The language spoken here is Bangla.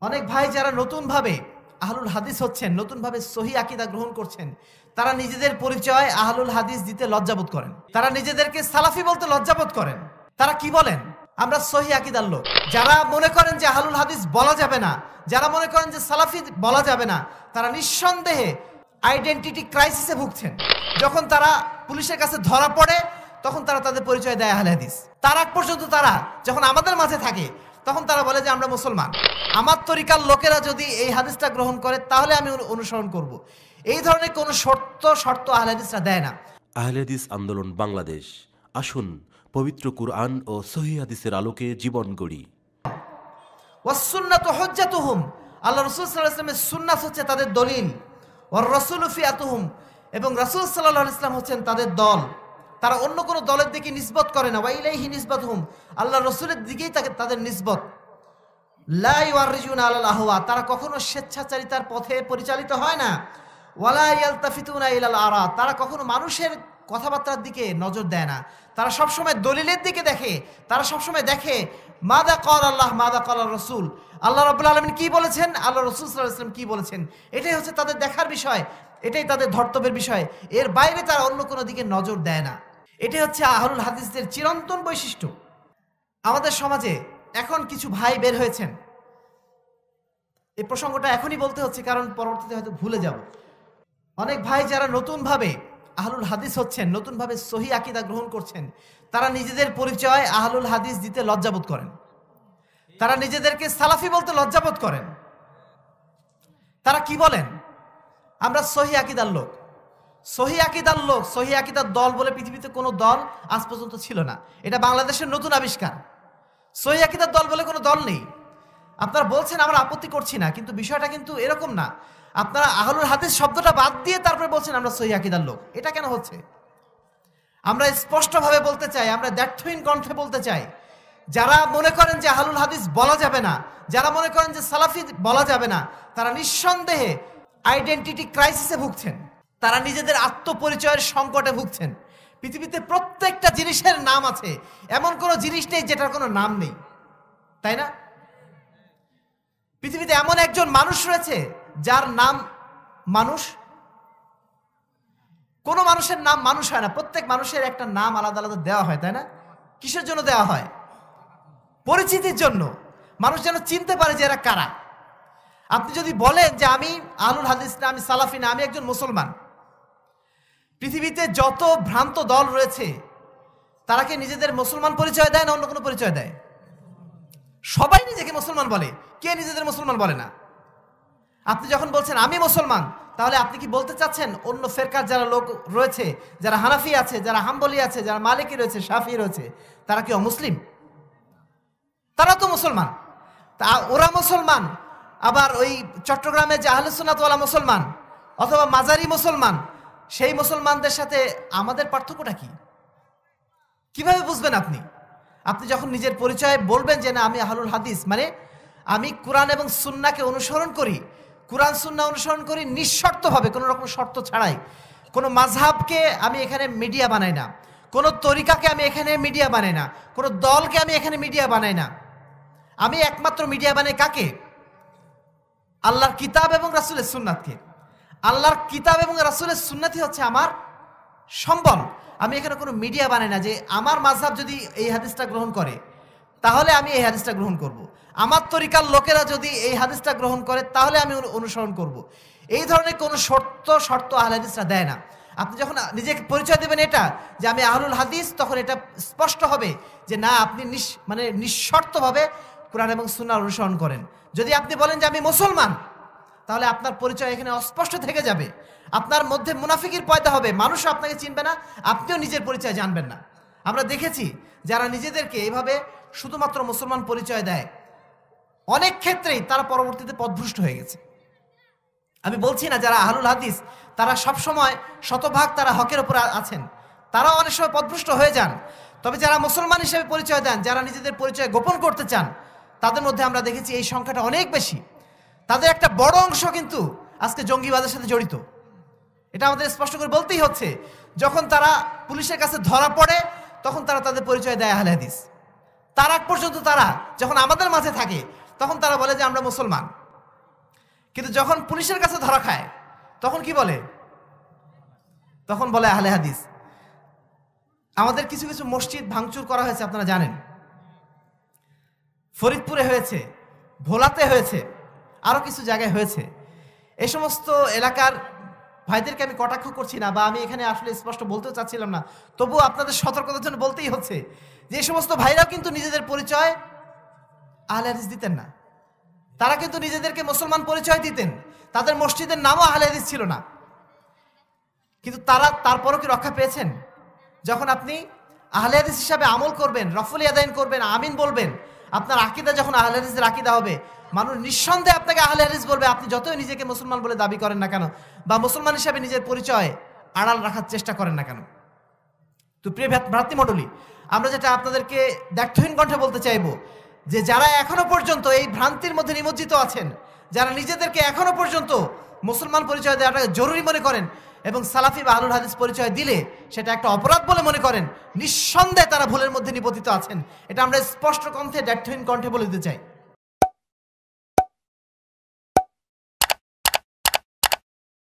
অনেক ভাই যারা নতুনভাবে আহলুল হাদিস হচ্ছেন, নতুনভাবে সহি আকীদা গ্রহণ করছেন, তারা নিজেদের পরিচয় আহলুল হাদিস দিতে লজ্জাবোধ করেন। তারা নিজেদেরকে সালাফি বলতে লজ্জাবোধ করেন। তারা কি বলেন? আমরা সহি আকীদার লোক। যারা মনে করেন যে আহলুল হাদিস বলা যাবে না, যারা মনে করেন যে সালাফি বলা যাবে না, তারা নিঃসন্দেহে আইডেন্টিটি ক্রাইসিসে ভুগছেন। যখন তারা পুলিশের কাছে ধরা পড়ে, তখন তারা তাদের পরিচয় দেয় আহলে হাদিস। তার আগ পর্যন্ত তারা যখন আমাদের মাঝে থাকে, তখন তারা বলে যে আমরা মুসলমান। আমার তরিকার লোকেরা যদি এই হাদিসটা গ্রহণ করে তাহলে আমি অনুসরণ করব। এই ধরনের কোনো শর্ত আহলে হাদিসরা দেয় না। আহলে হাদিস আন্দোলন বাংলাদেশ, আসুন পবিত্র কুরআন ও সহিহ হাদিসের আলোকে জীবন গড়ি। ওয়াসসুন্নাতু হুজ্জাতুহুম, আল্লাহ রাসূল সাল্লাল্লাহু আলাইহি ওয়াসাল্লামের সুন্নাত হচ্ছে তাদের দলিল। ওয়ার রাসূলু ফিয়াতুহুম, এবং রাসূল সাল্লাল্লাহু আলাইহি ওয়াসাল্লাম হচ্ছেন তাদের দল। তারা অন্য কোনো দলের দিকে নিসবত করে না। ওয়া ইলাইহি নিসবাতুহুম, আল্লাহ রাসূলের দিকেই তাদের নিসবত। লা ইউআররিজুনা আলাল আহওয়া, তারা কখনো স্বেচ্ছাচারিতার পথে পরিচালিত হয় না। ওয়ালা ইয়ালতাফিতুনা ইলাল আরা, তারা কখনো মানুষের কথাবার্তার দিকে নজর দেয় না। তারা সবসময় দলিলের দিকে দেখে। তারা সবসময় দেখে মাদা ক্বাল আল্লাহ মাদা ক্বাল রাসূল, আল্লাহ রাব্বুল আলামিন কি বলেছেন, আল্লাহ রাসূল সাল্লাল্লাহু আলাইহি ওয়াসাল্লাম কি বলেছেন। এটাই হচ্ছে তাদের দেখার বিষয়, এটাই তাদের ধর্তব্যের বিষয়। এর বাইরে তারা অন্য কোনো দিকে নজর দেয় না। এটাই হচ্ছে আহলুল হাদিসদের চিরন্তন বৈশিষ্ট্য। আমাদের সমাজে এখন কিছু ভাই বের হয়েছেন, এই প্রসঙ্গটা এখনই বলতে হচ্ছে কারণ পরবর্তীতে হয়তো ভুলে যাব। অনেক ভাই যারা নতুনভাবে আহলুল হাদিস হচ্ছেন, নতুনভাবে সহি আকীদা গ্রহণ করছেন, তারা নিজেদের পরিচয় আহলুল হাদিস দিতে লজ্জাবোধ করেন। তারা নিজেদেরকে সালাফি বলতে লজ্জাবোধ করেন। তারা কি বলেন? আমরা সহি আকীদার লোক। সহি আকীদার লোক, সহি আকীদার দল বলে পৃথিবীতে কোনো দল আজ পর্যন্ত ছিল না। এটা বাংলাদেশের নতুন আবিষ্কার। সহি আকীদার দল বলে কোনো দল নেই। আপনারা বলছেন আমরা আপত্তি করছি না, কিন্তু বিষয়টা কিন্তু এরকম না। আপনারা আহলুল হাদিস শব্দটা বাদ দিয়ে তারপরে বলছেন আমরা সহি আকীদার লোক। এটা কেন হচ্ছে? আমরা স্পষ্টভাবে বলতে চাই, আমরা দ্ব্যর্থহীন কণ্ঠে বলতে চাই, যারা মনে করেন যে আহলুল হাদিস বলা যাবে না, যারা মনে করেন যে সালাফি বলা যাবে না, তারা নিঃসন্দেহে আইডেন্টিটি ক্রাইসিসে ভুগছেন। তারা নিজেদের আত্মপরিচয়ের সংকটে ভুগছেন। পৃথিবীতে প্রত্যেকটা জিনিসের নাম আছে, এমন কোনো জিনিস নেই যেটার কোনো নাম নেই, তাই না? পৃথিবীতে এমন একজন মানুষ রয়েছে যার নাম মানুষ? কোনো মানুষের নাম মানুষ হয় না। প্রত্যেক মানুষের একটা নাম আলাদা আলাদা দেওয়া হয়, তাই না? কিসের জন্য দেওয়া হয়? পরিচিতির জন্য, মানুষ যেন চিনতে পারে যে এরা কারা। আপনি যদি বলেন যে আমি আহলুল হাদিস না, আমি সালাফি না, আমি একজন মুসলমান, পৃথিবীতে যত ভ্রান্ত দল রয়েছে তারা কি নিজেদের মুসলমান পরিচয় দেয় না অন্য কোনো পরিচয় দেয়? সবাই নিজেকে মুসলমান বলে, কে নিজেদের মুসলমান বলে না? আপনি যখন বলছেন আমি মুসলমান, তাহলে আপনি কি বলতে চাচ্ছেন অন্য ফেরকার যারা লোক রয়েছে, যারা হানাফি আছে, যারা হাম্বলি আছে, যারা মালিকি রয়েছে, শাফি রয়েছে, তারা কি অমুসলিম? তারা তো মুসলমান। তা ওরা মুসলমান, আবার ওই চট্টগ্রামে যে আহলে সুন্নাত ওয়ালা মুসলমান অথবা মাজারি মুসলমান, সেই মুসলমানদের সাথে আমাদের পার্থক্যটা কি? কিভাবে বুঝবেন আপনি? আপনি যখন নিজের পরিচয় বলবেন যে না আমি আহলুল হাদিস, মানে আমি কোরআন এবং সুন্নাহকে অনুসরণ করি, কোরআন সুন্নাহ অনুসরণ করি নিঃশর্তভাবে, কোনো রকম শর্ত ছাড়াই। কোনো মাযহাবকে আমি এখানে মিডিয়া বানাই না, কোনো তরিকাকে আমি এখানে মিডিয়া বানাই না, কোনো দলকে আমি এখানে মিডিয়া বানাই না। আমি একমাত্র মিডিয়া বানাই কাকে? আল্লাহর কিতাব এবং রাসূলের সুন্নাতকে। আল্লাহর কিতাব এবং রাসূলের সুন্নাতই হচ্ছে আমার সম্বল। আমি এখানে কোনো মিডিয়া বানাই না যে আমার মাযহাব যদি এই হাদিসটা গ্রহণ করে তাহলে আমি এই হাদিসটা গ্রহণ করব, আমার তরিকার লোকেরা যদি এই হাদিসটা গ্রহণ করে তাহলে আমি অনুসরণ করব। এই ধরনের কোনো শর্ত আহলে হাদিসরা দেয় না। আপনি যখন নিজেকে পরিচয় দেবেন এটা যে আমি আহলুল হাদিস, তখন এটা স্পষ্ট হবে যে না আপনি নিঃশর্তভাবে কোরআন এবং সুন্নাহ অনুসরণ করেন। যদি আপনি বলেন যে আমি মুসলমান, তাহলে আপনার পরিচয় এখানে অস্পষ্ট থেকে যাবে। আপনার মধ্যে মুনাফিকির পয়দা হবে, মানুষও আপনাকে চিনবে না, আপনিও নিজের পরিচয় জানবেন না। আমরা দেখেছি যারা নিজেদেরকে এভাবে শুধুমাত্র মুসলমান পরিচয় দেয়, অনেক ক্ষেত্রেই তারা পরবর্তীতে পথভ্রষ্ট হয়ে গেছে। আমি বলছি না যারা আহলুল হাদিস তারা সবসময় শতভাগ তারা হকের উপর আছেন, তারাও অনেক সময় পথভ্রষ্ট হয়ে যান। তবে যারা মুসলমান হিসেবে পরিচয় দেন, যারা নিজেদের পরিচয় গোপন করতে চান, তাদের মধ্যে আমরা দেখেছি এই সংখ্যাটা অনেক বেশি। তাদের একটা বড় অংশ কিন্তু আজকে জঙ্গিবাদের সাথে জড়িত। এটা আমাদের স্পষ্ট করে বলতেই হচ্ছে। যখন তারা পুলিশের কাছে ধরা পড়ে, তখন তারা তাদের পরিচয় দেয় আহলে হাদিস। তার আগ পর্যন্ত তারা যখন আমাদের মাঝে থাকে, তখন তারা বলে যে আমরা মুসলমান। কিন্তু যখন পুলিশের কাছে ধরা খায় তখন কি বলে? তখন বলে আহলে হাদিস। আমাদের কিছু কিছু মসজিদ ভাঙচুর করা হয়েছে, আপনারা জানেন। ফরিদপুরে হয়েছে, ভোলাতে হয়েছে, আরো কিছু জায়গায় হয়েছে। এই সমস্ত এলাকার ভাইদেরকে আমি কটাক্ষ করছি না, বা আমি এখানে আসলে স্পষ্ট বলতেও চাচ্ছিলাম না, তবুও আপনাদের সতর্কতার জন্য বলতেই হচ্ছে যে এই সমস্ত ভাইরাও কিন্তু নিজেদের পরিচয় আহলে হাদিস দিতেন না। তারা কিন্তু নিজেদেরকে মুসলমান পরিচয় দিতেন, তাদের মসজিদের নামও আহলে হাদিস ছিল না। কিন্তু তারা তারপরও কি রক্ষা পেয়েছেন? যখন আপনি আহলে হাদিস হিসাবে আমল করবেন, রফল ইয়াদাইন করবেন, আমিন বলবেন, আপনার আকীদা যখন আহলে হাদিসের আকীদা হবে, মানুষ নিঃসন্দেহে আপনাকে আহলে হাদিস বলবে, আপনি যতই নিজেকে মুসলমান বলে দাবি করেন না কেন, বা মুসলমান হিসাবে নিজের পরিচয় আড়াল রাখার চেষ্টা করেন না কেন। তো প্রিয় ভ্রাতৃমণ্ডলী, আমরা যেটা আপনাদেরকে দ্ব্যর্থহীন কণ্ঠে বলতে চাইবো, যে যারা এখনো পর্যন্ত এই ভ্রান্তির মধ্যে নিমজ্জিত আছেন, যারা নিজেদেরকে এখনো পর্যন্ত মুসলমান পরিচয় দেওয়াটাকে জরুরি মনে করেন এবং সালাফি বা আহলুল হাদিস পরিচয় দিলে সেটা একটা অপরাধ বলে মনে করেন, নিঃসন্দেহে তারা ভুলের মধ্যে নিপতিত আছেন। এটা আমরা স্পষ্ট কণ্ঠে, দ্ব্যর্থহীন কণ্ঠে বলে দিতে চাই।